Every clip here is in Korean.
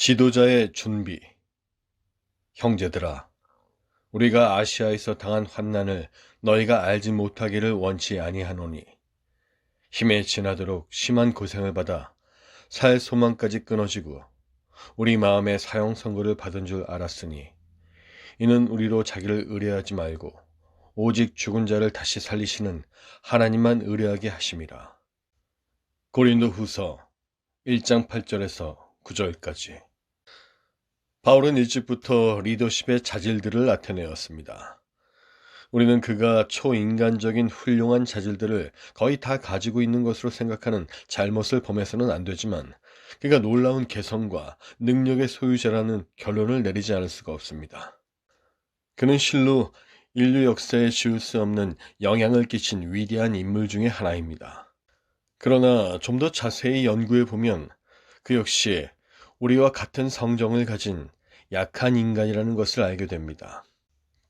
지도자의 준비. 형제들아, 우리가 아시아에서 당한 환난을 너희가 알지 못하기를 원치 아니하노니, 힘에 지나도록 심한 고생을 받아 살 소망까지 끊어지고 우리 마음에 사형 선고를 받은 줄 알았으니, 이는 우리로 자기를 의뢰하지 말고 오직 죽은 자를 다시 살리시는 하나님만 의뢰하게 하심이라. 고린도 후서 1장 8절에서 9절까지. 바울은 일찍부터 리더십의 자질들을 나타내었습니다. 우리는 그가 초인간적인 훌륭한 자질들을 거의 다 가지고 있는 것으로 생각하는 잘못을 범해서는 안 되지만, 그가 놀라운 개성과 능력의 소유자라는 결론을 내리지 않을 수가 없습니다. 그는 실로 인류 역사에 지울 수 없는 영향을 끼친 위대한 인물 중의 하나입니다. 그러나 좀 더 자세히 연구해 보면 그 역시 우리와 같은 성정을 가진 약한 인간이라는 것을 알게 됩니다.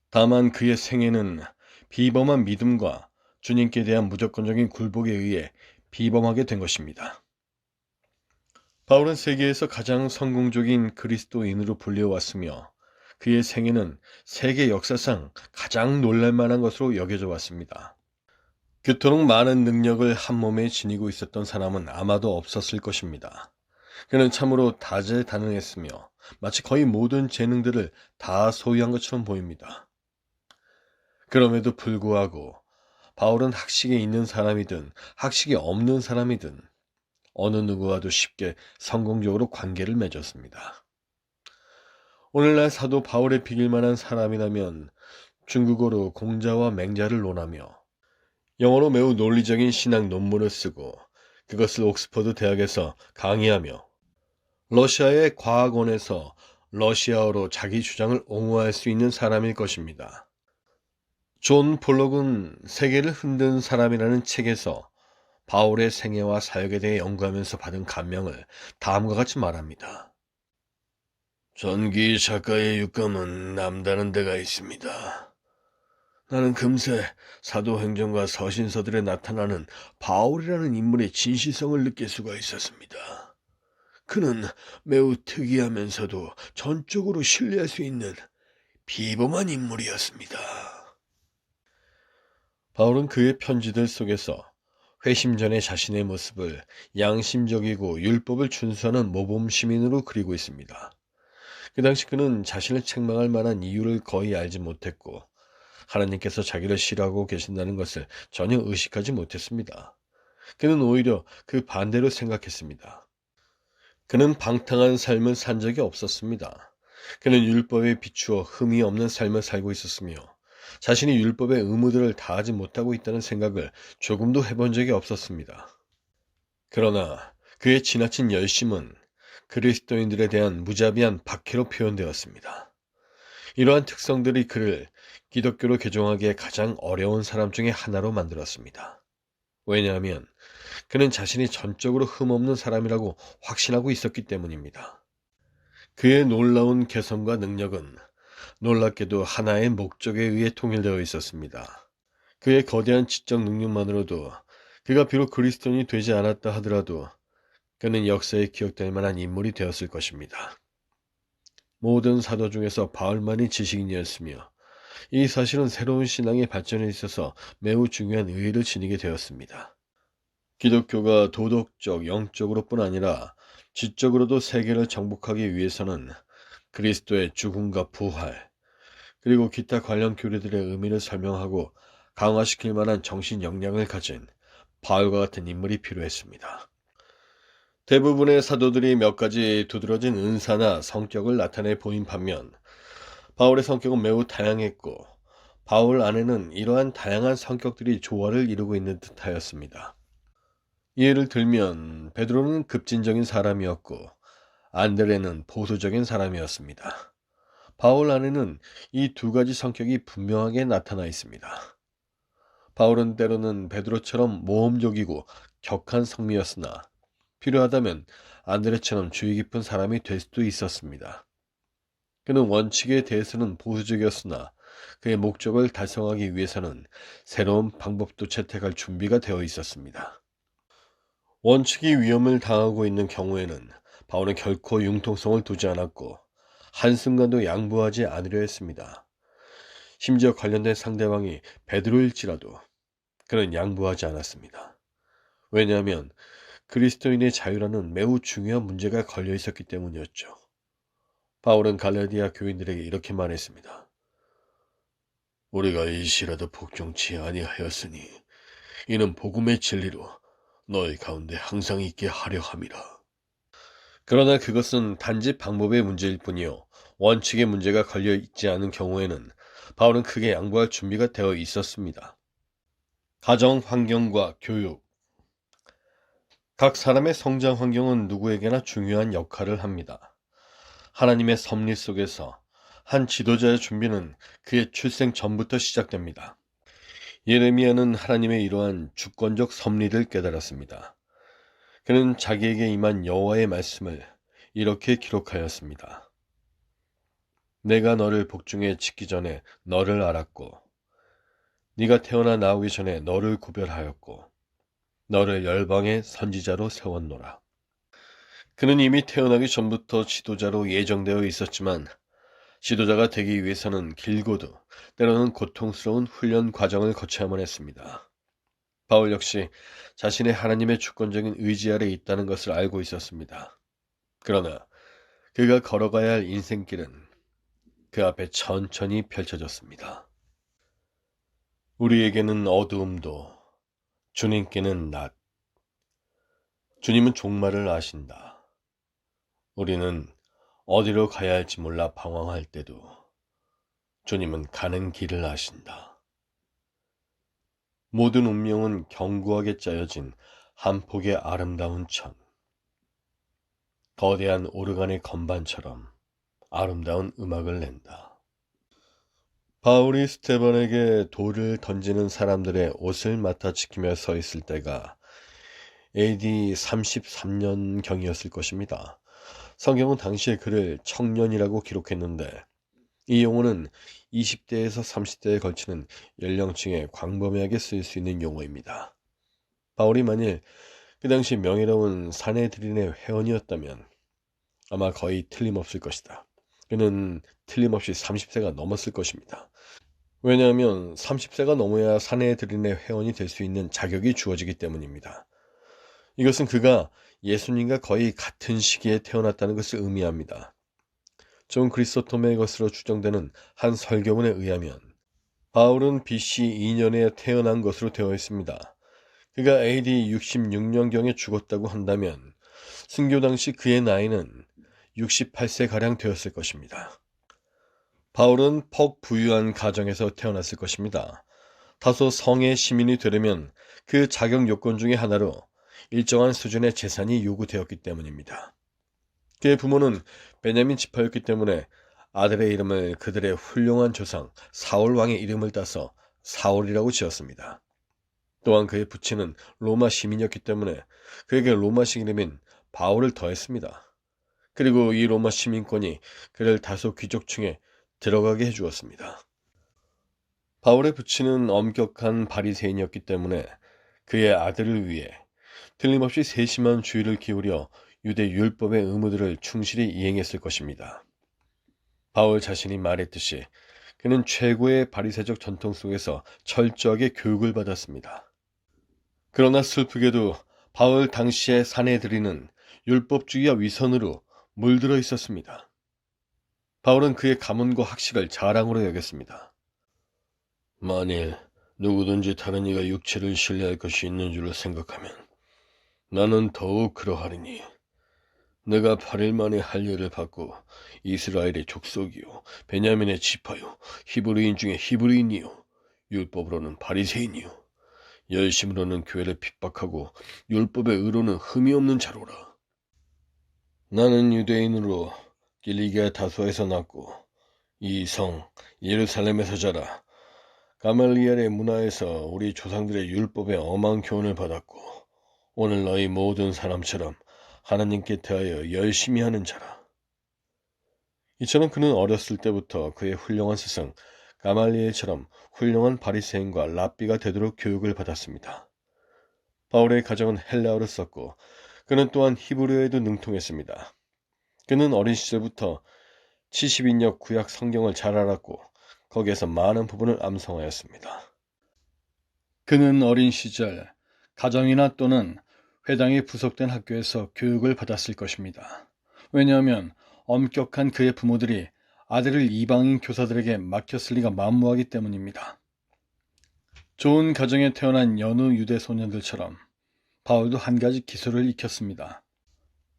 다만 그의 생애는 비범한 믿음과 주님께 대한 무조건적인 굴복에 의해 비범하게 된 것입니다. 바울은 세계에서 가장 성공적인 그리스도인으로 불려왔으며, 그의 생애는 세계 역사상 가장 놀랄만한 것으로 여겨져 왔습니다. 그토록 많은 능력을 한 몸에 지니고 있었던 사람은 아마도 없었을 것입니다. 그는 참으로 다재다능했으며 마치 거의 모든 재능들을 다 소유한 것처럼 보입니다. 그럼에도 불구하고 바울은 학식이 있는 사람이든 학식이 없는 사람이든 어느 누구와도 쉽게 성공적으로 관계를 맺었습니다. 오늘날 사도 바울에 비길 만한 사람이라면 중국어로 공자와 맹자를 논하며 영어로 매우 논리적인 신학 논문을 쓰고 그것을 옥스퍼드 대학에서 강의하며 러시아의 과학원에서 러시아어로 자기 주장을 옹호할 수 있는 사람일 것입니다. 존 폴록은 세계를 흔든 사람이라는 책에서 바울의 생애와 사역에 대해 연구하면서 받은 감명을 다음과 같이 말합니다. 전기 작가의 육감은 남다른 데가 있습니다. 나는 금세 사도행전과 서신서들에 나타나는 바울이라는 인물의 진실성을 느낄 수가 있었습니다. 그는 매우 특이하면서도 전적으로 신뢰할 수 있는 비범한 인물이었습니다. 바울은 그의 편지들 속에서 회심 전의 자신의 모습을 양심적이고 율법을 준수하는 모범 시민으로 그리고 있습니다. 그 당시 그는 자신을 책망할 만한 이유를 거의 알지 못했고, 하나님께서 자기를 싫어하고 계신다는 것을 전혀 의식하지 못했습니다. 그는 오히려 그 반대로 생각했습니다. 그는 방탕한 삶을 산 적이 없었습니다. 그는 율법에 비추어 흠이 없는 삶을 살고 있었으며, 자신이 율법의 의무들을 다하지 못하고 있다는 생각을 조금도 해본 적이 없었습니다. 그러나 그의 지나친 열심은 그리스도인들에 대한 무자비한 박해로 표현되었습니다. 이러한 특성들이 그를 기독교로 개종하기에 가장 어려운 사람 중에 하나로 만들었습니다. 왜냐하면 그는 자신이 전적으로 흠없는 사람이라고 확신하고 있었기 때문입니다. 그의 놀라운 개성과 능력은 놀랍게도 하나의 목적에 의해 통일되어 있었습니다. 그의 거대한 지적 능력만으로도 그가 비록 그리스도인이 되지 않았다 하더라도 그는 역사에 기억될 만한 인물이 되었을 것입니다. 모든 사도 중에서 바울만이 지식인이었으며, 이 사실은 새로운 신앙의 발전에 있어서 매우 중요한 의의를 지니게 되었습니다. 기독교가 도덕적, 영적으로 뿐 아니라 지적으로도 세계를 정복하기 위해서는 그리스도의 죽음과 부활, 그리고 기타 관련 교리들의 의미를 설명하고 강화시킬 만한 정신 역량을 가진 바울과 같은 인물이 필요했습니다. 대부분의 사도들이 몇 가지 두드러진 은사나 성격을 나타내 보인 반면, 바울의 성격은 매우 다양했고 바울 안에는 이러한 다양한 성격들이 조화를 이루고 있는 듯하였습니다. 예를 들면 베드로는 급진적인 사람이었고 안드레는 보수적인 사람이었습니다. 바울 안에는 이 두 가지 성격이 분명하게 나타나 있습니다. 바울은 때로는 베드로처럼 모험적이고 격한 성미였으나 필요하다면 안드레처럼 주의 깊은 사람이 될 수도 있었습니다. 그는 원칙에 대해서는 보수적이었으나 그의 목적을 달성하기 위해서는 새로운 방법도 채택할 준비가 되어 있었습니다. 원칙이 위험을 당하고 있는 경우에는 바울은 결코 융통성을 두지 않았고 한순간도 양보하지 않으려 했습니다. 심지어 관련된 상대방이 베드로일지라도 그는 양보하지 않았습니다. 왜냐하면 그리스도인의 자유라는 매우 중요한 문제가 걸려 있었기 때문이었죠. 바울은 갈라디아 교인들에게 이렇게 말했습니다. 우리가 일시라도 복종치 아니하였으니 이는 복음의 진리로 너희 가운데 항상 있게 하려 함이라. 그러나 그것은 단지 방법의 문제일 뿐이요 원칙의 문제가 걸려 있지 않은 경우에는 바울은 크게 양보할 준비가 되어 있었습니다. 가정 환경과 교육. 각 사람의 성장 환경은 누구에게나 중요한 역할을 합니다. 하나님의 섭리 속에서 한 지도자의 준비는 그의 출생 전부터 시작됩니다. 예레미야는 하나님의 이러한 주권적 섭리를 깨달았습니다. 그는 자기에게 임한 여호와의 말씀을 이렇게 기록하였습니다. 내가 너를 복중에 짓기 전에 너를 알았고 네가 태어나 나오기 전에 너를 구별하였고 너를 열방의 선지자로 세웠노라. 그는 이미 태어나기 전부터 지도자로 예정되어 있었지만 지도자가 되기 위해서는 길고도 때로는 고통스러운 훈련 과정을 거쳐야만 했습니다. 바울 역시 자신의 하나님의 주권적인 의지 아래 있다는 것을 알고 있었습니다. 그러나 그가 걸어가야 할 인생길은 그 앞에 천천히 펼쳐졌습니다. 우리에게는 어두움도 주님께는 낮. 주님은 종말을 아신다. 우리는 어디로 가야 할지 몰라 방황할 때도 주님은 가는 길을 아신다. 모든 운명은 견고하게 짜여진 한 폭의 아름다운 천. 거대한 오르간의 건반처럼 아름다운 음악을 낸다. 바울이 스테반에게 돌을 던지는 사람들의 옷을 맡아 지키며 서 있을 때가 AD 33년경이었을 것입니다. 성경은 당시에 그를 청년이라고 기록했는데 이 용어는 20대에서 30대에 걸치는 연령층에 광범위하게 쓰일 수 있는 용어입니다. 바울이 만일 그 당시 명예로운 사내들인의 회원이었다면 아마 거의 틀림없을 것이다. 그는 틀림없이 30세가 넘었을 것입니다. 왜냐하면 30세가 넘어야 사내들인의 회원이 될 수 있는 자격이 주어지기 때문입니다. 이것은 그가 예수님과 거의 같은 시기에 태어났다는 것을 의미합니다. 존 크리소톰의 것으로 추정되는 한 설교문에 의하면 바울은 BC 2년에 태어난 것으로 되어 있습니다. 그가 AD 66년경에 죽었다고 한다면 순교 당시 그의 나이는 68세가량 되었을 것입니다. 바울은 퍽 부유한 가정에서 태어났을 것입니다. 다소 성의 시민이 되려면 그 자격 요건 중의 하나로 일정한 수준의 재산이 요구되었기 때문입니다. 그의 부모는 베냐민 지파였기 때문에 아들의 이름을 그들의 훌륭한 조상 사울 왕의 이름을 따서 사울이라고 지었습니다. 또한 그의 부친은 로마 시민이었기 때문에 그에게 로마식 이름인 바울을 더했습니다. 그리고 이 로마 시민권이 그를 다소 귀족층에 들어가게 해주었습니다. 바울의 부친은 엄격한 바리새인이었기 때문에 그의 아들을 위해 틀림없이 세심한 주의를 기울여 유대 율법의 의무들을 충실히 이행했을 것입니다. 바울 자신이 말했듯이 그는 최고의 바리새적 전통 속에서 철저하게 교육을 받았습니다. 그러나 슬프게도 바울 당시의 사내들이는 율법주의와 위선으로 물들어 있었습니다. 바울은 그의 가문과 학식을 자랑으로 여겼습니다. 만일 누구든지 다른 이가 육체를 신뢰할 것이 있는 줄을 생각하면 나는 더욱 그러하리니 내가 8일 만에 할례를 받고 이스라엘의 족속이요 베냐민의 지파요 히브리인 중에 히브리인이요 율법으로는 바리새인이요 열심으로는 교회를 핍박하고 율법의 의로는 흠이 없는 자로라. 나는 유대인으로 길리기아 다소에서 났고 이 성 예루살렘에서 자라 가말리엘의 문화에서 우리 조상들의 율법의 엄한 교훈을 받았고 오늘 너희 모든 사람처럼 하나님께 대하여 열심히 하는 자라. 이처럼 그는 어렸을 때부터 그의 훌륭한 스승 가말리엘처럼 훌륭한 바리새인과 랍비가 되도록 교육을 받았습니다. 바울의 가정은 헬라어를 썼고 그는 또한 히브리어에도 능통했습니다. 그는 어린 시절부터 70인역 구약 성경을 잘 알았고 거기에서 많은 부분을 암송하였습니다. 그는 어린 시절 가정이나 또는 회당에 부속된 학교에서 교육을 받았을 것입니다. 왜냐하면 엄격한 그의 부모들이 아들을 이방인 교사들에게 맡겼을 리가 만무하기 때문입니다. 좋은 가정에 태어난 여느 유대 소년들처럼 바울도 한 가지 기술을 익혔습니다.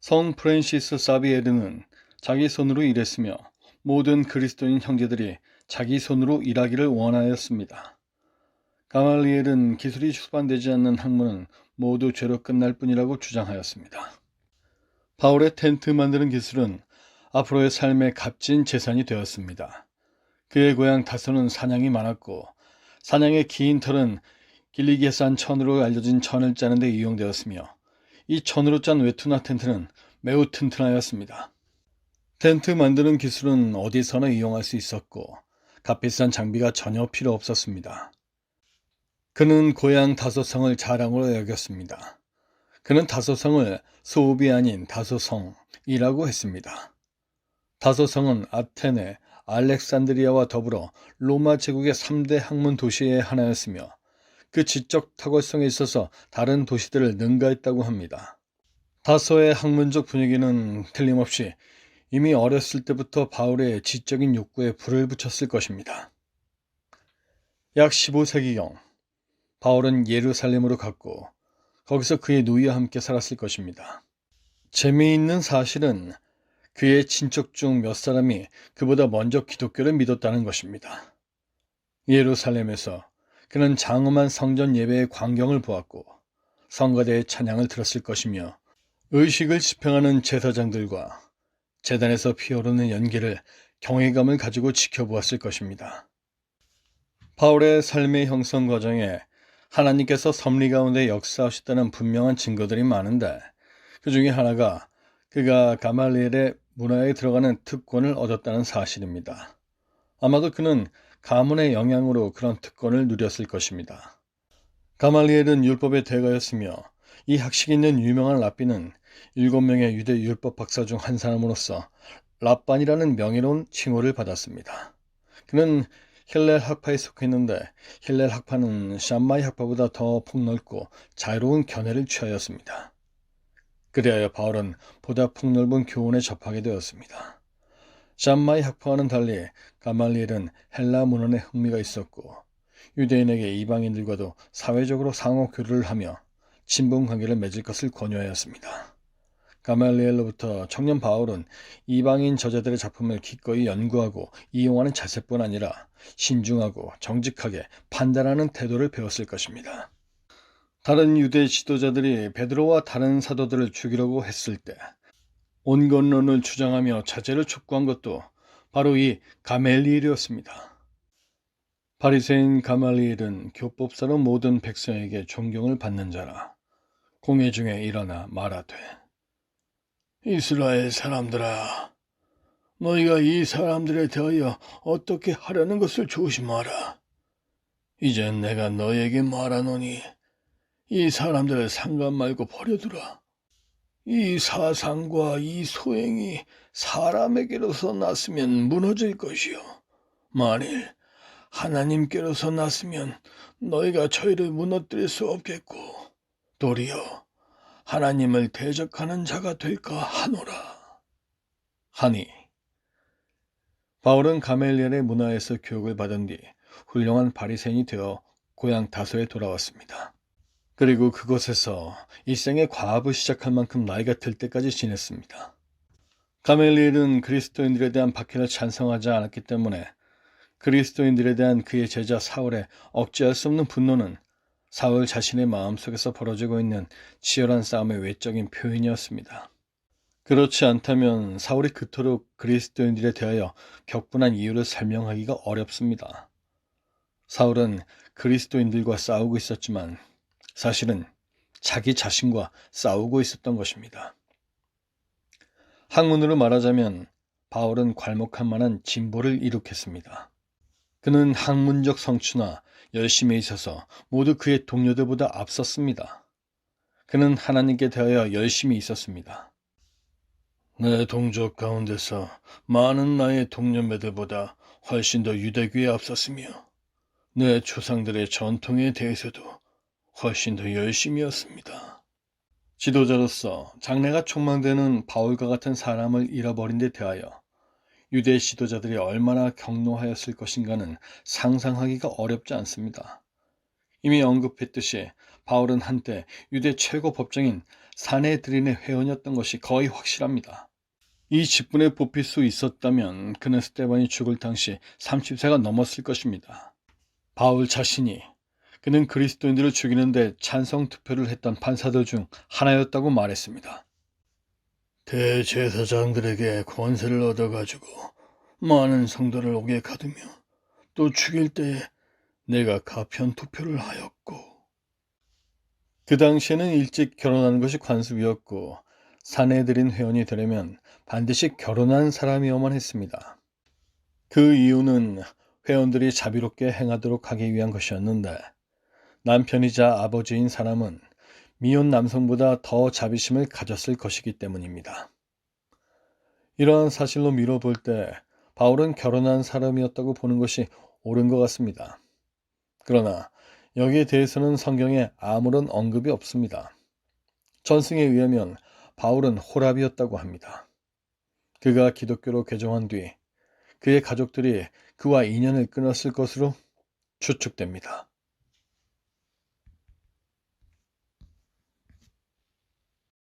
성 프랜시스 사비에르는 자기 손으로 일했으며 모든 그리스도인 형제들이 자기 손으로 일하기를 원하였습니다. 가말리엘은 기술이 수반되지 않는 학문은 모두 죄로 끝날 뿐이라고 주장하였습니다. 바울의 텐트 만드는 기술은 앞으로의 삶의 값진 재산이 되었습니다. 그의 고향 다소는 사냥이 많았고 사냥의 긴 털은 길리기산 천으로 알려진 천을 짜는 데 이용되었으며 이 천으로 짠 외투나 텐트는 매우 튼튼하였습니다. 텐트 만드는 기술은 어디서나 이용할 수 있었고 값비싼 장비가 전혀 필요 없었습니다. 그는 고향 다소성을 자랑으로 여겼습니다. 그는 다소성을 소읍이 아닌 다소성이라고 했습니다. 다소성은 아테네, 알렉산드리아와 더불어 로마 제국의 3대 학문 도시의 하나였으며 그 지적 탁월성에 있어서 다른 도시들을 능가했다고 합니다. 다소의 학문적 분위기는 틀림없이 이미 어렸을 때부터 바울의 지적인 욕구에 불을 붙였을 것입니다. 약 15세기경 바울은 예루살렘으로 갔고 거기서 그의 누이와 함께 살았을 것입니다. 재미있는 사실은 그의 친척 중 몇 사람이 그보다 먼저 기독교를 믿었다는 것입니다. 예루살렘에서 그는 장엄한 성전 예배의 광경을 보았고 성가대의 찬양을 들었을 것이며 의식을 집행하는 제사장들과 제단에서 피어오르는 연기를 경외감을 가지고 지켜보았을 것입니다. 바울의 삶의 형성 과정에 하나님께서 섭리 가운데 역사하셨다는 분명한 증거들이 많은데 그 중에 하나가 그가 가말리엘의 문화에 들어가는 특권을 얻었다는 사실입니다. 아마도 그는 가문의 영향으로 그런 특권을 누렸을 것입니다. 가말리엘은 율법의 대가였으며 이 학식 있는 유명한 랍비는 7명의 유대 율법 박사 중 한 사람으로서 랍반이라는 명예로운 칭호를 받았습니다. 그는 힐렐 학파에 속했는데 힐렐 학파는 샴마이 학파보다 더 폭넓고 자유로운 견해를 취하였습니다. 그리하여 바울은 보다 폭넓은 교훈에 접하게 되었습니다. 샴마이 학파와는 달리 가말리엘은 헬라 문헌에 흥미가 있었고 유대인에게 이방인들과도 사회적으로 상호 교류를 하며 친분 관계를 맺을 것을 권유하였습니다. 가말리엘로부터 청년 바울은 이방인 저자들의 작품을 기꺼이 연구하고 이용하는 자세뿐 아니라 신중하고 정직하게 판단하는 태도를 배웠을 것입니다. 다른 유대 지도자들이 베드로와 다른 사도들을 죽이려고 했을 때 온건론을 주장하며 자제를 촉구한 것도 바로 이 가멜리엘이었습니다. 바리새인 가말리엘은 교법사로 모든 백성에게 존경을 받는 자라. 공회 중에 일어나 말하되 이스라엘 사람들아, 너희가 이 사람들에 대하여 어떻게 하려는 것을 조심하라. 이제 내가 너희에게 말하노니 이 사람들을 상관 말고 버려두라. 이 사상과 이 소행이 사람에게로서 났으면 무너질 것이요. 만일 하나님께로서 났으면 너희가 저희를 무너뜨릴 수 없겠고 도리어 하나님을 대적하는 자가 될까 하노라. 하니 바울은 가멜리엘의 문화에서 교육을 받은 뒤 훌륭한 바리새인이 되어 고향 다소에 돌아왔습니다. 그리고 그곳에서 일생의 과업을 시작할 만큼 나이가 들 때까지 지냈습니다. 가멜리엘은 그리스도인들에 대한 박해를 찬성하지 않았기 때문에 그리스도인들에 대한 그의 제자 사울의 억제할 수 없는 분노는 사울 자신의 마음속에서 벌어지고 있는 치열한 싸움의 외적인 표현이었습니다. 그렇지 않다면 사울이 그토록 그리스도인들에 대하여 격분한 이유를 설명하기가 어렵습니다. 사울은 그리스도인들과 싸우고 있었지만 사실은 자기 자신과 싸우고 있었던 것입니다. 학문으로 말하자면 바울은 괄목할 만한 진보를 이룩했습니다. 그는 학문적 성취나 열심에 있어서 모두 그의 동료들보다 앞섰습니다. 그는 하나님께 대하여 열심히 있었습니다. 내 동족 가운데서 많은 나의 동년배들보다 훨씬 더 유대교에 앞섰으며 내 조상들의 전통에 대해서도 훨씬 더 열심이었습니다. 지도자로서 장래가 촉망되는 바울과 같은 사람을 잃어버린 데 대하여 유대 지도자들이 얼마나 격노하였을 것인가는 상상하기가 어렵지 않습니다. 이미 언급했듯이 바울은 한때 유대 최고 법정인 사네드린의 회원이었던 것이 거의 확실합니다. 이 직분에 뽑힐 수 있었다면 그는 스데반이 죽을 당시 30세가 넘었을 것입니다. 바울 자신이 그는 그리스도인들을 죽이는데 찬성 투표를 했던 판사들 중 하나였다고 말했습니다. 대제사장들에게 권세를 얻어가지고 많은 성도를 옥에 가두며 또 죽일 때에 내가 가편 투표를 하였고, 그 당시에는 일찍 결혼하는 것이 관습이었고 사내들인 회원이 되려면 반드시 결혼한 사람이어만 했습니다. 그 이유는 회원들이 자비롭게 행하도록 하기 위한 것이었는데 남편이자 아버지인 사람은 미혼 남성보다 더 자비심을 가졌을 것이기 때문입니다. 이러한 사실로 미뤄볼 때 바울은 결혼한 사람이었다고 보는 것이 옳은 것 같습니다. 그러나 여기에 대해서는 성경에 아무런 언급이 없습니다. 전승에 의하면 바울은 호랍이었다고 합니다. 그가 기독교로 개종한 뒤 그의 가족들이 그와 인연을 끊었을 것으로 추측됩니다.